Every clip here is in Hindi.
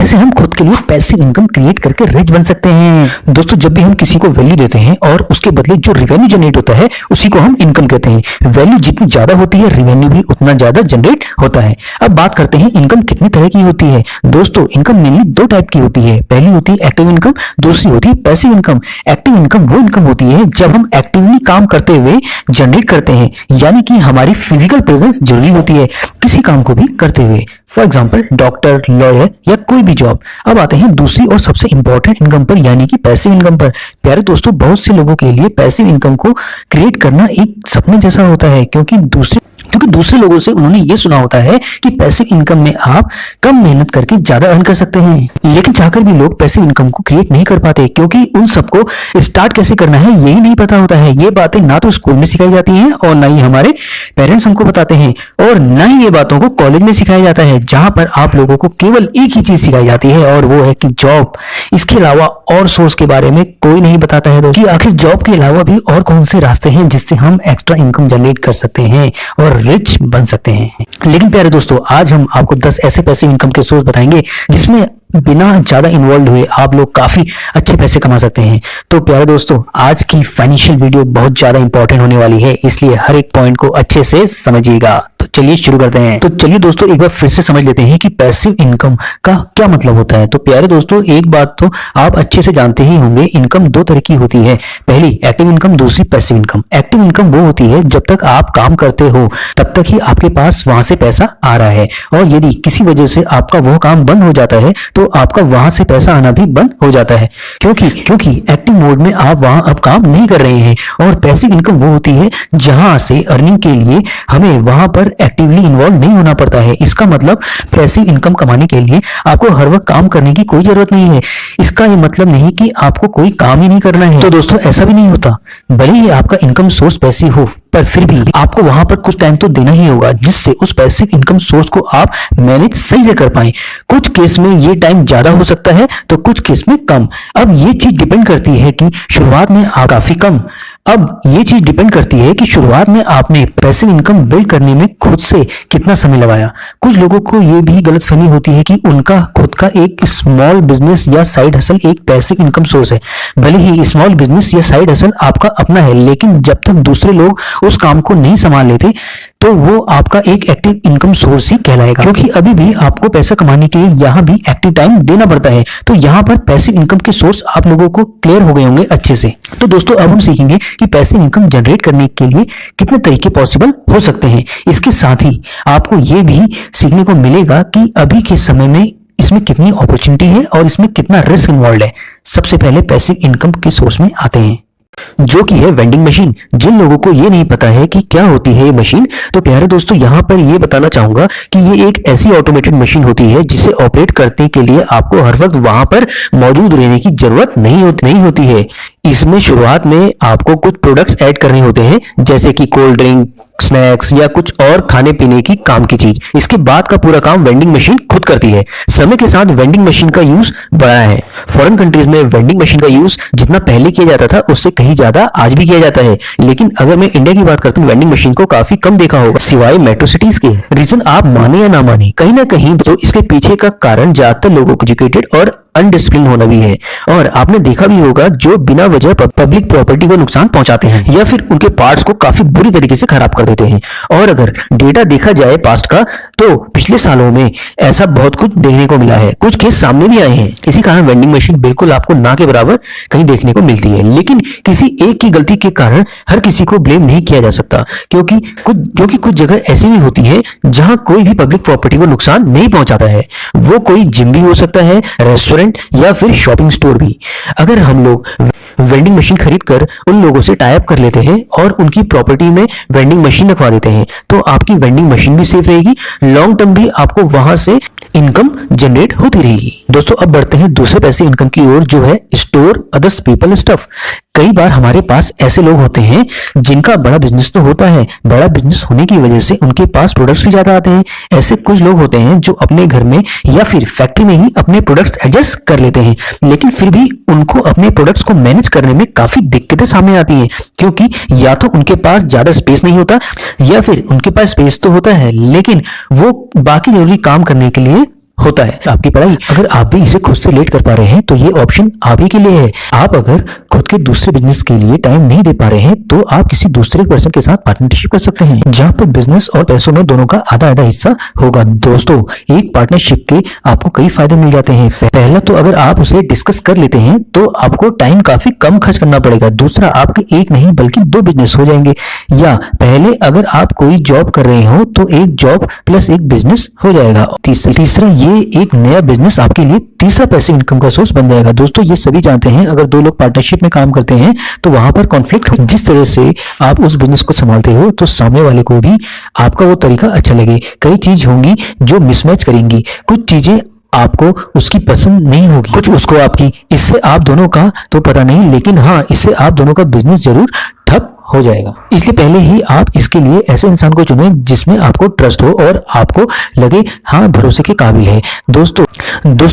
ऐसे हम खुद के लिए पैसिव इनकम क्रिएट करके रिच बन सकते हैं। दोस्तों, जब भी हम किसी को वैल्यू देते हैं और उसके बदले जो रेवेन्यू जनरेट होता है उसी को हम इनकम कहते हैं। वैल्यू जितनी ज्यादा होती है रेवेन्यू भी उतना ज्यादा जनरेट होता है। अब बात करते हैं इनकम कितने तरह की होती है। दोस्तों, इनकम मेनली दो टाइप की होती है। पहली होती है एक्टिव इनकम, दूसरी होती है पैसिव इनकम। एक्टिव इनकम वो इनकम होती है जब हम एक्टिवली काम करते हुए जनरेट करते हैं, यानी कि हमारी फिजिकल प्रेजेंस जरूरी होती है किसी काम को भी करते हुए। फॉर एग्जाम्पल डॉक्टर, लॉयर या कोई भी जॉब। अब आते हैं दूसरी और सबसे इंपॉर्टेंट इनकम पर, यानी कि पैसिव इनकम पर। प्यारे दोस्तों, बहुत से लोगों के लिए पैसिव इनकम को क्रिएट करना एक सपने जैसा होता है, क्योंकि दूसरे लोगों से उन्होंने ये सुना होता है कि पैसिव इनकम में आप कम मेहनत करके ज्यादा अर्न कर सकते हैं। लेकिन चाहकर भी लोग पैसिव इनकम को क्रिएट नहीं कर पाते, क्योंकि उन सबको स्टार्ट कैसे करना है यही नहीं पता होता है। ये बातें ना तो स्कूल में सिखाई जाती हैं और ना ही हमारे पेरेंट्स हमको बताते हैं, और ना ही ये बातों को कॉलेज में सिखाया जाता है, जहां पर आप लोगों को केवल एक ही चीज सिखाई जाती है और वो है कि जॉब। इसके अलावा और सोर्स के बारे में कोई नहीं बताता है कि आखिर जॉब के अलावा भी और कौन से रास्ते हैं जिससे हम एक्स्ट्रा इनकम जनरेट कर सकते हैं और रिच बन सकते हैं। लेकिन प्यारे दोस्तों, आज हम आपको 10 ऐसे पैसिव इनकम के सोर्स बताएंगे जिसमें बिना ज्यादा इन्वॉल्व हुए आप लोग काफी अच्छे पैसे कमा सकते हैं। तो प्यारे दोस्तों, आज की फाइनेंशियल वीडियो बहुत ज्यादा इंपॉर्टेंट होने वाली है, इसलिए हर एक पॉइंट को अच्छे से समझिएगा। तो चलिए शुरू करते हैं। तो चलिए दोस्तों, एक बार फिर से समझ लेते हैं कि पैसिव इनकम का क्या मतलब होता है। तो प्यारे दोस्तों, एक बात तो आप अच्छे से जानते ही होंगे, इनकम दो तरह की होती है। पहली एक्टिव इनकम, दूसरी पैसिव इनकम। एक्टिव इनकम वो होती है जब तक आप काम करते हो तब तक ही आपके पास वहां से पैसा आ रहा है, और यदि किसी वजह से आपका वो काम बंद हो जाता है तो आपका वहां से पैसा आना भी बंद हो जाता है, क्योंकि एक्टिव मोड में आप वहां अब काम नहीं कर रहे हैं। और पैसिव इनकम वो होती है जहां से अर्निंग के लिए हमें वहां पर एक्टिवली इन्वॉल्व नहीं होना पड़ता है। इसका मतलब पैसिव इनकम कमाने के लिए आपको हर वक्त काम करने की कोई जरूरत नहीं है। इसका ये मतलब नहीं कि आपको कोई काम ही नहीं करना है। तो दोस्तों, ऐसा भी नहीं होता। भले ही आपका इनकम सोर्स पैसिव हो, पर फिर भी आपको वहां पर कुछ टाइम तो देना ही होगा, जिससे उस पैसिव इनकम सोर्स को आप मैनेज सही से कर पाएं। कुछ केस में ये टाइम ज्यादा हो सकता है तो कुछ केस में कम। अब ये चीज डिपेंड करती है कि शुरुआत में आप काफी कम अब ये चीज डिपेंड करती है कि शुरुआत में आपने पैसिव इनकम बिल्ड करने में खुद से कितना समय लगाया। कुछ लोगों को ये भी गलतफहमी होती है कि उनका खुद का एक स्मॉल बिजनेस या साइड हसल एक पैसिव इनकम सोर्स है। भले ही स्मॉल बिजनेस या साइड हसल आपका अपना है, लेकिन जब तक दूसरे लोग उस काम को नहीं संभाल लेते तो वो आपका एक एक्टिव इनकम सोर्स ही कहलाएगा, क्योंकि अभी भी आपको पैसा कमाने के लिए यहाँ भी एक्टिव टाइम देना पड़ता है। तो यहाँ पर पैसिव इनकम के सोर्स आप लोगों को क्लियर हो गए होंगे अच्छे से। तो दोस्तों, अब हम सीखेंगे कि पैसिव इनकम जनरेट करने के लिए कितने तरीके पॉसिबल हो सकते हैं। इसके साथ ही आपको ये भी सीखने को मिलेगा कि अभी के समय में इसमें कितनी अपॉर्चुनिटी है और इसमें कितना रिस्क इन्वॉल्व है। सबसे पहले पैसिव इनकम के सोर्स में आते हैं, जो कि है वेंडिंग मशीन। जिन लोगों को ये नहीं पता है कि क्या होती है ये मशीन, तो प्यारे दोस्तों, यहाँ पर ये बताना चाहूंगा कि ये एक ऐसी ऑटोमेटेड मशीन होती है जिसे ऑपरेट करने के लिए आपको हर वक्त वहां पर मौजूद रहने की जरूरत नहीं होती है। इसमें शुरुआत में आपको कुछ प्रोडक्ट्स ऐड करने होते हैं, जैसे कि कोल्ड ड्रिंक, स्नैक्स या कुछ और खाने पीने की काम की चीज। इसके बाद का पूरा काम वेंडिंग मशीन खुद करती है। समय के साथ वेंडिंग मशीन का यूज बढ़ा है। फॉरेन कंट्रीज में वेंडिंग मशीन का यूज जितना पहले किया जाता था उससे कहीं ज्यादा आज भी किया जाता है। लेकिन अगर मैं इंडिया की बात करता हूँ, वेंडिंग मशीन को काफी कम देखा होगा, सिवाय मेट्रो सिटीज के। रीजन आप माने या ना माने, कहीं ना कहीं तो इसके पीछे का कारण ज्यादातर लोगों को एजुकेटेड और अनडिसिप्लिन होना भी है। और आपने देखा भी होगा जो बिना वजह पब्लिक प्रॉपर्टी को नुकसान पहुंचाते हैं या फिर उनके पार्ट्स को काफी बुरी तरीके से खराब कर देते हैं। और अगर डेटा देखा जाए पास्ट का, तो पिछले सालों में ऐसा बहुत कुछ देखने को मिला है। कुछ केस सामने भी आए हैं। इसी कारण वेंडिंग मशीन बिल्कुल आपको ना के बराबर कहीं देखने को मिलती है। लेकिन किसी एक की गलती के कारण हर किसी को ब्लेम नहीं किया जा सकता, क्योंकि कुछ जगह ऐसी भी होती है जहां कोई भी पब्लिक प्रॉपर्टी को नुकसान नहीं पहुंचाता है। वो कोई जिम भी हो सकता है, रेस्टोरेंट या फिर शॉपिंग स्टोर भी। अगर हम लोग वेंडिंग मशीन खरीद कर उन लोगों से टाई अप कर लेते हैं और उनकी प्रॉपर्टी में वेंडिंग मशीन रखवा देते हैं, तो आपकी वेंडिंग मशीन भी सेफ रहेगी, लॉन्ग टर्म भी आपको वहां से इनकम जनरेट होती रहेगी। दोस्तों, अब बढ़ते हैं दूसरे पैसे इनकम की ओर, जो है स्टोर अदर्स पीपल स्टफ। कई बार हमारे पास ऐसे लोग होते हैं जिनका बड़ा बिजनेस तो होता है, बड़ा बिजनेस होने की वजह से उनके पास प्रोडक्ट्स भी ज्यादा आते हैं। ऐसे कुछ लोग होते हैं जो अपने घर में या फिर फैक्ट्री में ही अपने प्रोडक्ट्स एडजस्ट कर लेते हैं, लेकिन फिर भी उनको अपने प्रोडक्ट्स को मैनेज करने में काफी दिक्कतें सामने आती हैं, क्योंकि या तो उनके पास ज्यादा स्पेस नहीं होता या फिर उनके पास स्पेस तो होता है लेकिन वो बाकी जरूरी काम करने के लिए होता है आपकी पढ़ाई। अगर आप भी इसे खुद से लेट कर पा रहे हैं तो ये ऑप्शन आप ही के लिए है। आप अगर खुद के दूसरे बिजनेस के लिए टाइम नहीं दे पा रहे हैं तो आप किसी दूसरे पर्सन के साथ पार्टनरशिप कर सकते हैं, जहां पर बिजनेस और पैसों में दोनों का आधा आधा हिस्सा होगा। दोस्तों, एक पार्टनरशिप के आपको कई फायदे मिल जाते हैं। पहला तो अगर आप उसे डिस्कस कर लेते हैं तो आपको टाइम काफी कम खर्च करना पड़ेगा। दूसरा, आपके एक नहीं बल्कि 2 बिजनेस हो जाएंगे। या पहले अगर आप कोई जॉब कर रहे हो तो एक जॉब प्लस एक बिजनेस हो जाएगा। तीसरा, ये एक नया बिजनेस आपके लिए तीसरा पैसिव इनकम का सोर्स बन जाएगा। दोस्तों, ये सभी जानते हैं अगर 2 लोग पार्टनरशिप में काम करते हैं तो वहां पर कॉन्फ्लिक्ट हो। जिस तरह से आप उस बिजनेस को संभालते हो तो सामने वाले को भी आपका वो तरीका अच्छा लगे। कई चीज होंगी जो मिसमैच करेंगी, कुछ चीजें आपको उसकी पसंद नहीं होगी, कुछ उसको आपकी। इससे आप दोनों का तो पता नहीं, लेकिन हाँ, इससे आप दोनों का बिजनेस जरूर ठप हो जाएगा। इसलिए पहले ही आप इसके लिए ऐसे इंसान को चुनें जिसमें आपको ट्रस्ट हो और आपको लगे हाँ भरोसे के काबिल है। दोस्तों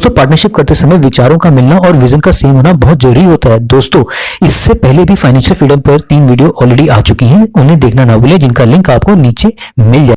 पार्टनरशिप करते समय विचारों का मिलना और विजन का सेम होना बहुत जरूरी होता है। दोस्तों, इससे पहले भी फाइनेंशियल फ्रीडम पर 3 वीडियो ऑलरेडी आ चुकी हैं, उन्हें देखना ना भूलें, जिनका लिंक आपको नीचे मिल जाए।